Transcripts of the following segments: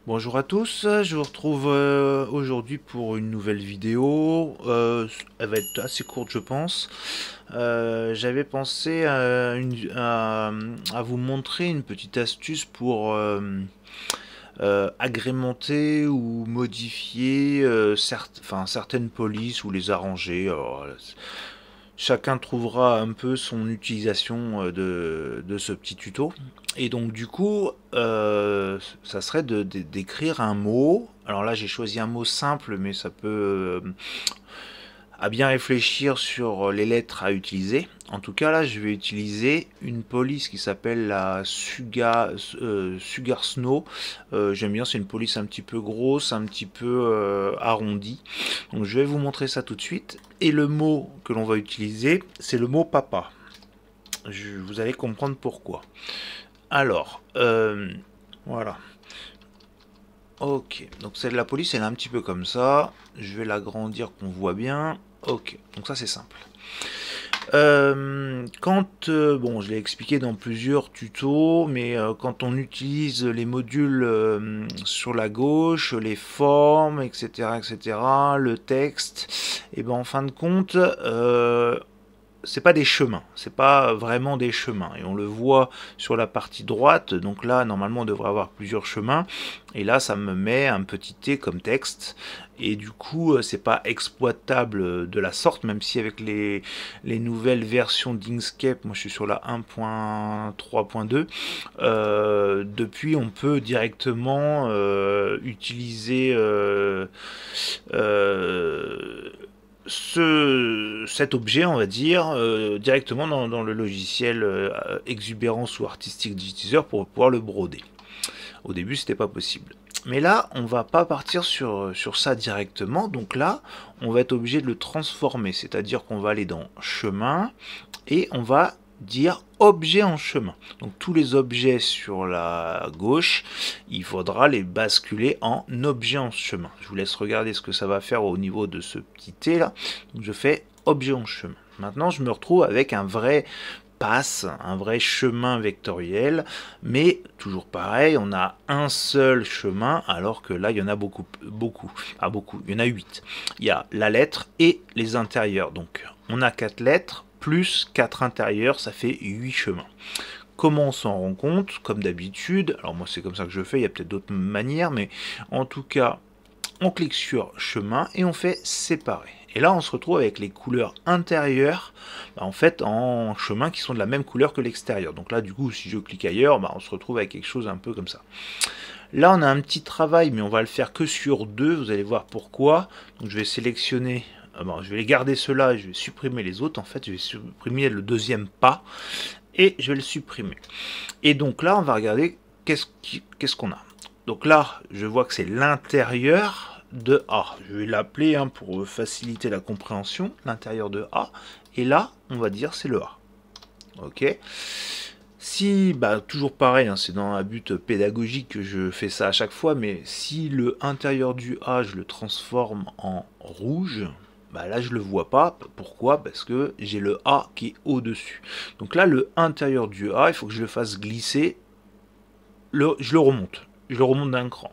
Bonjour à tous, je vous retrouve aujourd'hui pour une nouvelle vidéo. Elle va être assez courte, je pense. J'avais pensé à vous montrer une petite astuce pour agrémenter ou modifier certaines polices ou les arranger. Alors, chacun trouvera un peu son utilisation de ce petit tuto. Et donc du coup, ça serait d'écrire un mot. Alors là, j'ai choisi un mot simple, mais ça peut à bien réfléchir sur les lettres à utiliser. En tout cas, là, je vais utiliser une police qui s'appelle la Sugar Snow. J'aime bien, c'est une police un petit peu grosse, un petit peu arrondie. Donc, je vais vous montrer ça tout de suite. Et le mot que l'on va utiliser, c'est le mot papa. Vous allez comprendre pourquoi. Alors, voilà. Ok, donc celle de la police, elle est un petit peu comme ça. Je vais l'agrandir qu'on voit bien. Ok, donc ça c'est simple. Bon, je l'ai expliqué dans plusieurs tutos, mais quand on utilise les modules sur la gauche, les formes, etc., etc., le texte, et ben en fin de compte, c'est pas des chemins, c'est pas vraiment des chemins. Et on le voit sur la partie droite, donc là, normalement, on devrait avoir plusieurs chemins. Et là, ça me met un petit T comme texte. Et du coup, c'est pas exploitable de la sorte, même si avec les nouvelles versions d'Inkscape, moi je suis sur la 1.3.2, depuis on peut directement utiliser cet objet, on va dire, directement dans le logiciel Exuberance ou Artistic Digitizer pour pouvoir le broder. Au début, c'était pas possible. Mais là, on va pas partir sur ça directement. Donc là, on va être obligé de le transformer. C'est-à-dire qu'on va aller dans chemin et on va dire objet en chemin. Donc tous les objets sur la gauche, il faudra les basculer en objet en chemin. Je vous laisse regarder ce que ça va faire au niveau de ce petit T là. Donc je fais objet en chemin. Maintenant je me retrouve avec un vrai passe, un vrai chemin vectoriel, mais toujours pareil, on a un seul chemin, alors que là, il y en a beaucoup, il y en a 8. Il y a la lettre et les intérieurs, donc on a 4 lettres, plus 4 intérieurs, ça fait 8 chemins. Comment on s'en rend compte? Comme d'habitude, alors moi c'est comme ça que je fais, il y a peut-être d'autres manières, mais en tout cas, on clique sur chemin et on fait séparer. Et là, on se retrouve avec les couleurs intérieures, en fait, en chemin qui sont de la même couleur que l'extérieur. Donc là, du coup, si je clique ailleurs, on se retrouve avec quelque chose un peu comme ça. Là, on a un petit travail, mais on va le faire que sur 2. Vous allez voir pourquoi. Donc, je vais sélectionner, je vais les garder ceux-là et je vais supprimer les autres. En fait, je vais supprimer le deuxième pas et je vais le supprimer. Et donc là, on va regarder qu'est-ce qu'on a. Donc là, je vois que c'est l'intérieur de A. Je vais l'appeler pour faciliter la compréhension, l'intérieur de A. Et là, on va dire c'est le A. Ok. Si, toujours pareil, c'est dans un but pédagogique que je fais ça à chaque fois, mais si le intérieur du A, je le transforme en rouge, là je le vois pas. Pourquoi? Parce que j'ai le A qui est au-dessus. Donc là, le intérieur du A, il faut que je le fasse glisser. Je le remonte. Je le remonte d'un cran.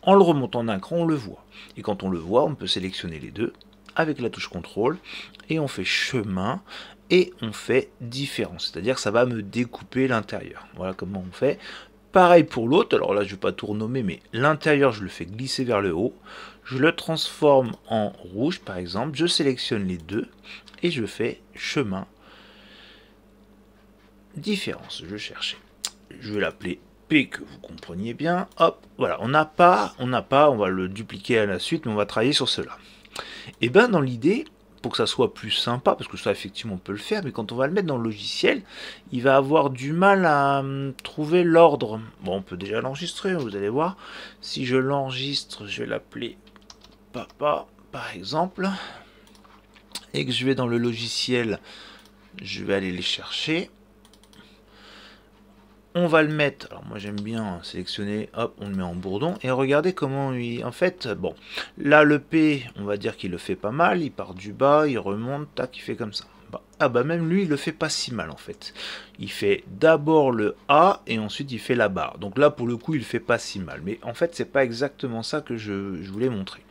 En le remontant d'un cran, on le voit. Et quand on le voit, on peut sélectionner les deux avec la touche contrôle et on fait chemin et on fait différence. C'est-à-dire que ça va me découper l'intérieur. Voilà comment on fait. Pareil pour l'autre. Alors là, je ne vais pas tout renommer, mais l'intérieur, je le fais glisser vers le haut. Je le transforme en rouge, par exemple. Je sélectionne les deux et je fais chemin, différence. Je cherchais. Je vais l'appeler P, que vous compreniez bien. Hop, voilà, on n'a pas, on va le dupliquer à la suite, mais on va travailler sur cela. Et bien dans l'idée, pour que ça soit plus sympa, parce que ça effectivement on peut le faire, mais quand on va le mettre dans le logiciel, il va avoir du mal à trouver l'ordre. Bon, on peut déjà l'enregistrer, vous allez voir. Si je l'enregistre, je vais l'appeler papa, par exemple, et que je vais dans le logiciel, je vais aller les chercher. On va le mettre, alors moi j'aime bien sélectionner, hop, on le met en bourdon, et regardez comment il, en fait, là le P, on va dire qu'il le fait pas mal, il part du bas, il remonte, tac, il fait comme ça. Ah bah même lui, il le fait pas si mal en fait. Il fait d'abord le A et ensuite il fait la barre. Donc là, pour le coup, il fait pas si mal. Mais en fait, c'est pas exactement ça que je voulais montrer.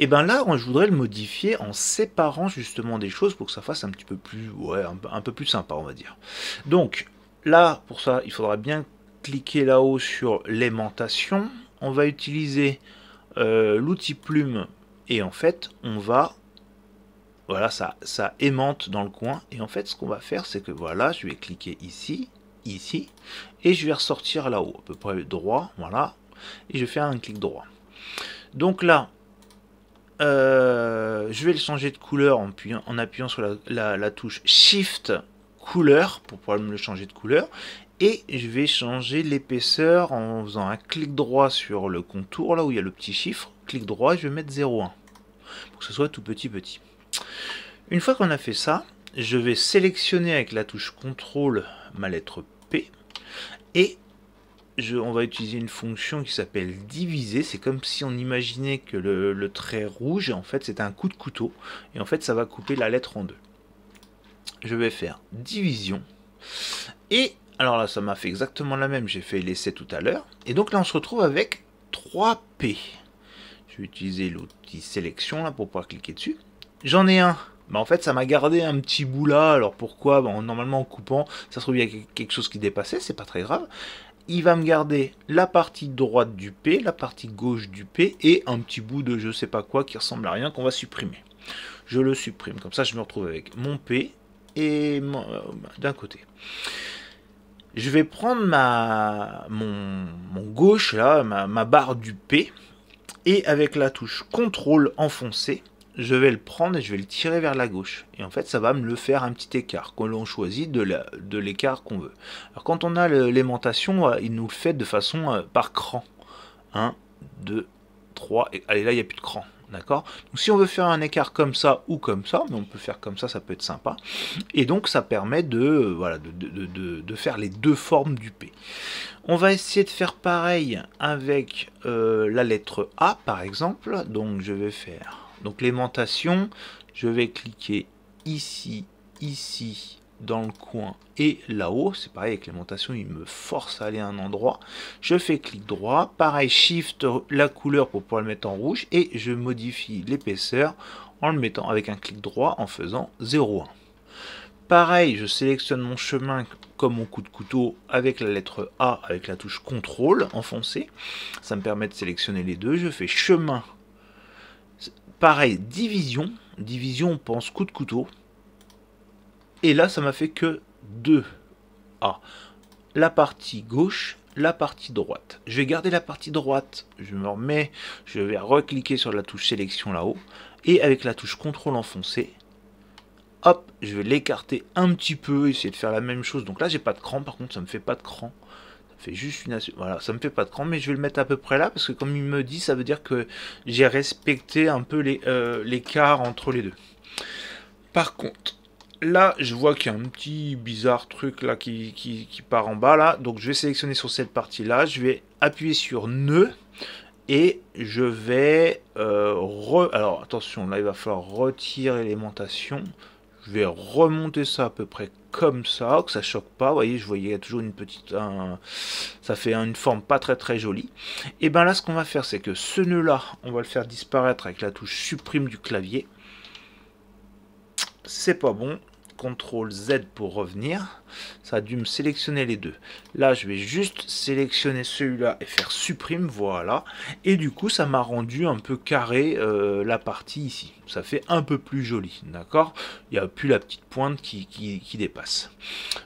Et ben là, je voudrais le modifier en séparant justement des choses pour que ça fasse un petit peu plus, ouais, un peu plus sympa, on va dire. Donc là, pour ça, il faudra bien cliquer là-haut sur l'aimantation. On va utiliser l'outil plume et en fait, on va, voilà, ça aimante dans le coin. Et en fait, ce qu'on va faire, c'est que voilà, je vais cliquer ici, ici, et je vais ressortir là-haut, à peu près droit, voilà, et je vais faire un clic droit. Donc là, je vais le changer de couleur en appuyant sur la touche Shift couleur pour pouvoir me le changer de couleur. Et je vais changer l'épaisseur en faisant un clic droit sur le contour, là où il y a le petit chiffre. Clic droit, je vais mettre 0,1 pour que ce soit tout petit. Une fois qu'on a fait ça, je vais sélectionner avec la touche CTRL ma lettre P et on va utiliser une fonction qui s'appelle diviser. C'est comme si on imaginait que le trait rouge, en fait, c'est un coup de couteau. Et en fait, ça va couper la lettre en deux. Je vais faire division. Et alors là, ça m'a fait exactement la même. J'ai fait l'essai tout à l'heure. Et donc là, on se retrouve avec 3P. Je vais utiliser l'outil sélection là pour pouvoir cliquer dessus. J'en ai un. Bah en fait, ça m'a gardé un petit bout là. Alors pourquoi? Normalement, en coupant, ça se trouve, il y a quelque chose qui dépassait. C'est pas très grave. Il va me garder la partie droite du P, la partie gauche du P et un petit bout de je sais pas quoi qui ressemble à rien qu'on va supprimer. Je le supprime, comme ça je me retrouve avec mon P et d'un côté. Je vais prendre mon gauche, là, ma barre du P, et avec la touche CTRL enfoncé, je vais le prendre et je vais le tirer vers la gauche. Et en fait, ça va me le faire un petit écart, qu'on l'on choisit de l'écart qu'on veut. Alors quand on a l'aimantation, il nous le fait de façon par cran. 1, 2, 3, et allez là, il n'y a plus de cran. D'accord? Donc si on veut faire un écart comme ça ou comme ça, mais on peut faire comme ça peut être sympa. Et donc ça permet de faire les deux formes du P. On va essayer de faire pareil avec la lettre A par exemple. Donc je vais faire l'aimantation, je vais cliquer ici, ici, dans le coin et là-haut. C'est pareil avec l'aimantation, il me force à aller à un endroit. Je fais clic droit, pareil, Shift la couleur pour pouvoir le mettre en rouge et je modifie l'épaisseur en le mettant avec un clic droit en faisant 0,1. Pareil, je sélectionne mon chemin comme mon coup de couteau avec la lettre A, avec la touche CTRL enfoncée. Ça me permet de sélectionner les deux. Je fais chemin. Pareil, division. Division, on pense coup de couteau. Et là, ça m'a fait que 2 A. La partie gauche, la partie droite. Je vais garder la partie droite. Je me remets, je vais recliquer sur la touche sélection là-haut. Et avec la touche CTRL enfoncée, hop, je vais l'écarter un petit peu, essayer de faire la même chose. Donc là, j'ai pas de cran, par contre, ça me fait pas de cran. Ça fait juste une... Voilà, ça me fait pas de cran, mais je vais le mettre à peu près là, parce que comme il me dit, ça veut dire que j'ai respecté un peu l'écart entre les deux. Par contre, là, je vois qu'il y a un petit bizarre truc là qui part en bas, là. Donc, je vais sélectionner sur cette partie-là, je vais appuyer sur nœud. Et je vais... Alors, attention, là, il va falloir retirer l'aimantation. Je vais remonter ça à peu près comme ça, que ça choque pas. Vous voyez, je voyais toujours une petite... ça fait une forme pas très jolie. Et bien là, ce qu'on va faire, c'est que ce nœud-là, on va le faire disparaître avec la touche supprime du clavier. C'est pas bon. CTRL Z pour revenir. Ça a dû me sélectionner les deux. Là, je vais juste sélectionner celui-là et faire supprime, voilà. Et du coup, ça m'a rendu un peu carré la partie ici. Ça fait un peu plus joli, d'accord? Il n'y a plus la petite pointe qui dépasse.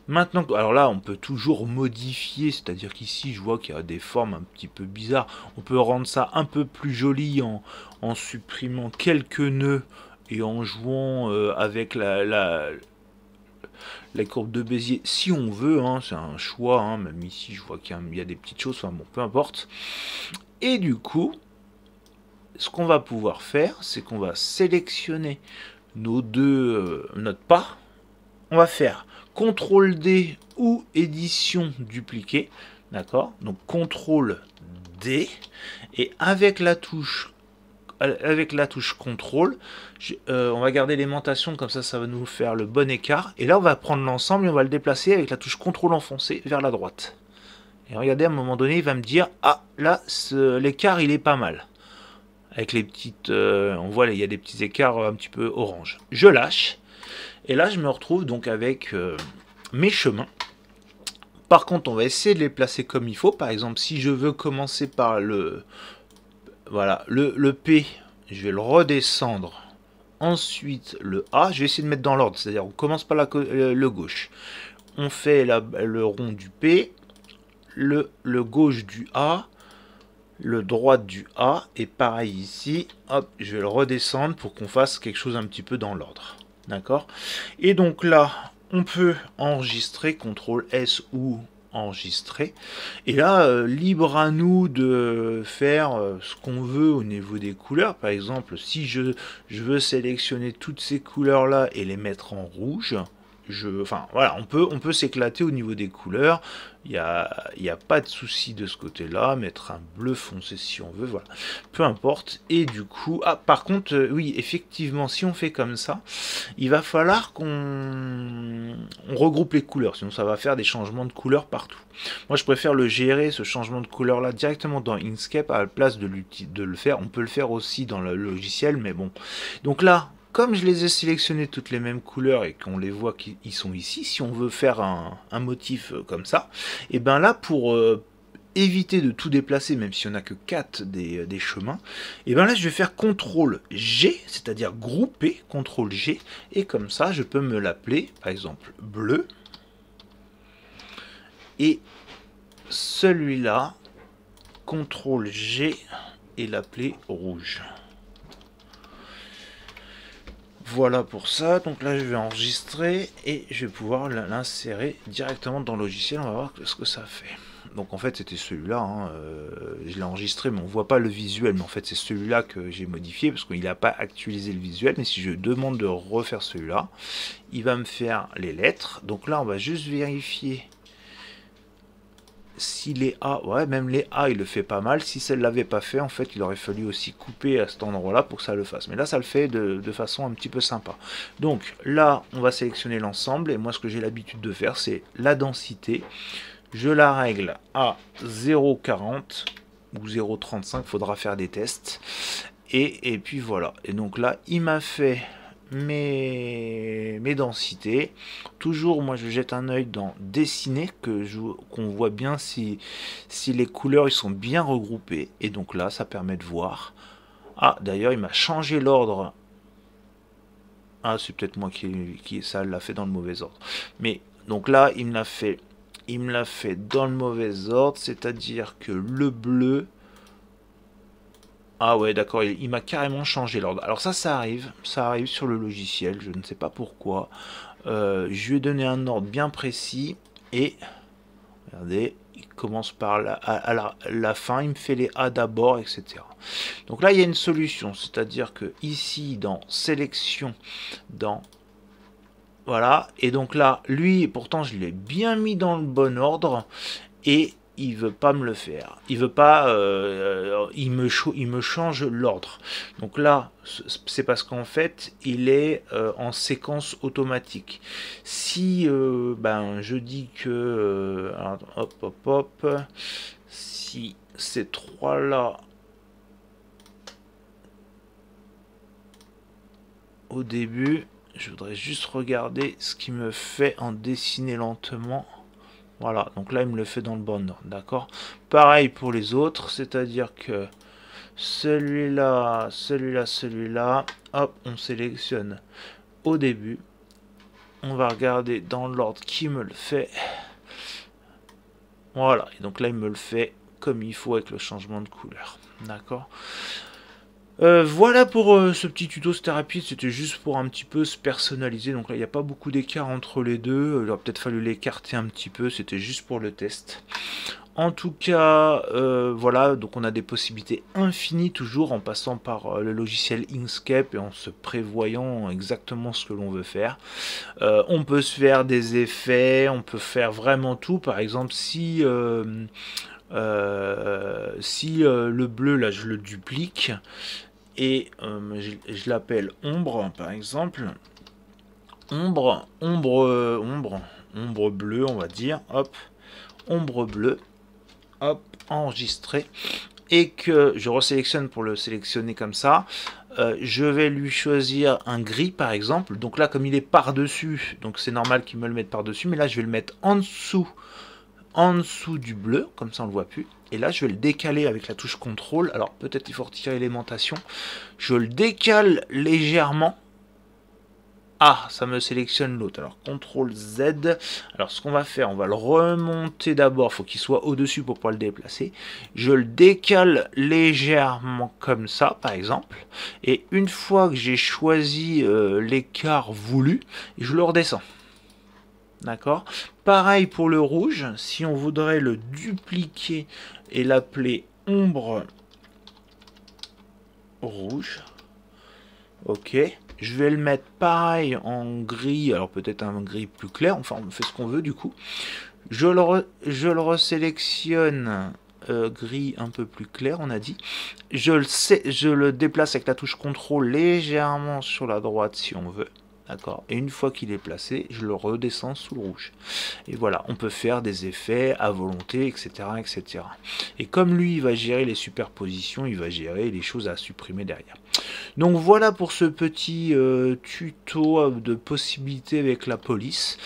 Maintenant, alors là, on peut toujours modifier, c'est-à-dire qu'ici, je vois qu'il y a des formes un petit peu bizarres. On peut rendre ça un peu plus joli en supprimant quelques nœuds et en jouant avec la courbe de Bézier, si on veut, hein, c'est un choix, hein, même ici je vois qu'il y a des petites choses, enfin bon, peu importe. Et du coup, ce qu'on va pouvoir faire, c'est qu'on va sélectionner notre pas, on va faire CTRL D ou édition dupliquer, d'accord? Donc CTRL D, et avec la touche avec la touche contrôle, on va garder l'aimantation, comme ça va nous faire le bon écart. Et là, on va prendre l'ensemble et on va le déplacer avec la touche contrôle enfoncée vers la droite. Et regardez, à un moment donné, il va me dire, ah, là, l'écart, il est pas mal. Avec les petites... on voit, il y a des petits écarts un petit peu orange. Je lâche. Et là, je me retrouve donc avec mes chemins. Par contre, on va essayer de les placer comme il faut. Par exemple, si je veux commencer par le P, je vais le redescendre. Ensuite, le A, je vais essayer de mettre dans l'ordre. C'est-à-dire, on commence par le gauche. On fait le rond du P, le gauche du A, le droit du A. Et pareil ici, hop, je vais le redescendre pour qu'on fasse quelque chose un petit peu dans l'ordre. D'accord? Et donc là, on peut enregistrer, CTRL S ou enregistrer. Et là, libre à nous de faire ce qu'on veut au niveau des couleurs. Par exemple, si je veux sélectionner toutes ces couleurs-là et les mettre en rouge, enfin voilà, on peut s'éclater au niveau des couleurs. Il y a pas de souci de ce côté-là. Mettre un bleu foncé si on veut, voilà. Peu importe. Et du coup, par contre, oui, effectivement, si on fait comme ça, il va falloir qu'on regroupe les couleurs. Sinon, ça va faire des changements de couleurs partout. Moi, je préfère le gérer, ce changement de couleur-là, directement dans Inkscape à la place de le faire. On peut le faire aussi dans le logiciel, mais bon. Donc là, comme je les ai sélectionnés toutes les mêmes couleurs et qu'on les voit qu'ils sont ici, si on veut faire un motif comme ça, et bien là, pour éviter de tout déplacer, même si on n'a que 4 des chemins, et bien là, je vais faire CTRL G, c'est-à-dire grouper, CTRL G, et comme ça, je peux me l'appeler, par exemple, bleu, et celui-là, CTRL G, et l'appeler rouge. Voilà pour ça, donc là je vais enregistrer et je vais pouvoir l'insérer directement dans le logiciel, on va voir ce que ça fait. Donc en fait c'était celui-là, hein, je l'ai enregistré mais on voit pas le visuel, mais en fait c'est celui-là que j'ai modifié parce qu'il n'a pas actualisé le visuel, mais si je demande de refaire celui-là, il va me faire les lettres. Donc là on va juste vérifier si les A, ouais, même les A, il le fait pas mal. Si ça ne l'avait pas fait, en fait, il aurait fallu aussi couper à cet endroit-là pour que ça le fasse. Mais là, ça le fait de façon un petit peu sympa. Donc là, on va sélectionner l'ensemble. Et moi, ce que j'ai l'habitude de faire, c'est la densité. Je la règle à 0,40 ou 0,35. Il faudra faire des tests. Et puis voilà. Et donc là, il m'a fait mes densités. Toujours, moi je jette un œil dans dessiner, qu'on voit bien si les couleurs ils sont bien regroupées. Et donc là, ça permet de voir. Ah, d'ailleurs, il m'a changé l'ordre. Ah, c'est peut-être moi qui ça l'a fait dans le mauvais ordre. Mais donc là, il me l'a fait dans le mauvais ordre, c'est-à-dire que le bleu. Ah ouais, d'accord, il m'a carrément changé l'ordre. Alors ça arrive sur le logiciel, je ne sais pas pourquoi. Je lui ai donné un ordre bien précis et regardez, il commence par la fin, il me fait les A d'abord, etc. Donc là, il y a une solution, c'est-à-dire que ici, dans sélection, voilà, et donc là, lui, pourtant, je l'ai bien mis dans le bon ordre et il veut pas me le faire, il veut pas, il me change l'ordre. Donc là, c'est parce qu'en fait, il est en séquence automatique. Si ben je dis que, alors, hop, si ces trois là au début, je voudrais juste regarder ce qu'il me fait en dessiner lentement. Voilà, donc là il me le fait dans le bon ordre, d'accord. Pareil pour les autres, c'est-à-dire que celui-là, hop, on sélectionne au début. On va regarder dans l'ordre qui me le fait. Voilà, et donc là il me le fait comme il faut avec le changement de couleur, d'accord. Voilà pour ce petit tuto, c'était rapide, c'était juste pour un petit peu se personnaliser. Donc là il n'y a pas beaucoup d'écart entre les deux, il aurait peut-être fallu l'écarter un petit peu, c'était juste pour le test. En tout cas, voilà, donc on a des possibilités infinies toujours en passant par le logiciel Inkscape et en se prévoyant exactement ce que l'on veut faire. On peut se faire des effets, on peut faire vraiment tout. Par exemple, si le bleu là je le duplique et je l'appelle ombre par exemple. Ombre bleue, on va dire. Hop, ombre bleue. Hop, enregistré. Et que je resélectionne pour le sélectionner comme ça. Je vais lui choisir un gris par exemple. Donc là, comme il est par-dessus, donc c'est normal qu'il me le mette par-dessus. Mais là, je vais le mettre en dessous du bleu, comme ça on le voit plus. Et là, je vais le décaler avec la touche contrôle. Alors peut-être il faut retirer l'élémentation. Je le décale légèrement. Ah, ça me sélectionne l'autre. Alors, CTRL Z. Alors, ce qu'on va faire, on va le remonter d'abord. Il faut qu'il soit au-dessus pour pouvoir le déplacer. Je le décale légèrement comme ça, par exemple. Et une fois que j'ai choisi l'écart voulu, je le redescends. D'accord? Pareil pour le rouge. Si on voudrait le dupliquer et l'appeler ombre rouge. Ok. Je vais le mettre pareil en gris, alors peut-être un gris plus clair, enfin on fait ce qu'on veut du coup. Je le resélectionne gris un peu plus clair, on a dit. Je le déplace avec la touche contrôle légèrement sur la droite si on veut. D'accord. Et une fois qu'il est placé, je le redescends sous le rouge. Et voilà, on peut faire des effets à volonté, etc., etc. Et comme lui, il va gérer les superpositions, il va gérer les choses à supprimer derrière. Donc voilà pour ce petit tuto de possibilités avec la police.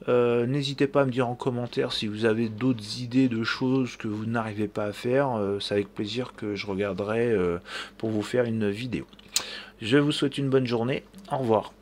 N'hésitez pas à me dire en commentaire si vous avez d'autres idées de choses que vous n'arrivez pas à faire. C'est avec plaisir que je regarderai pour vous faire une vidéo. Je vous souhaite une bonne journée. Au revoir.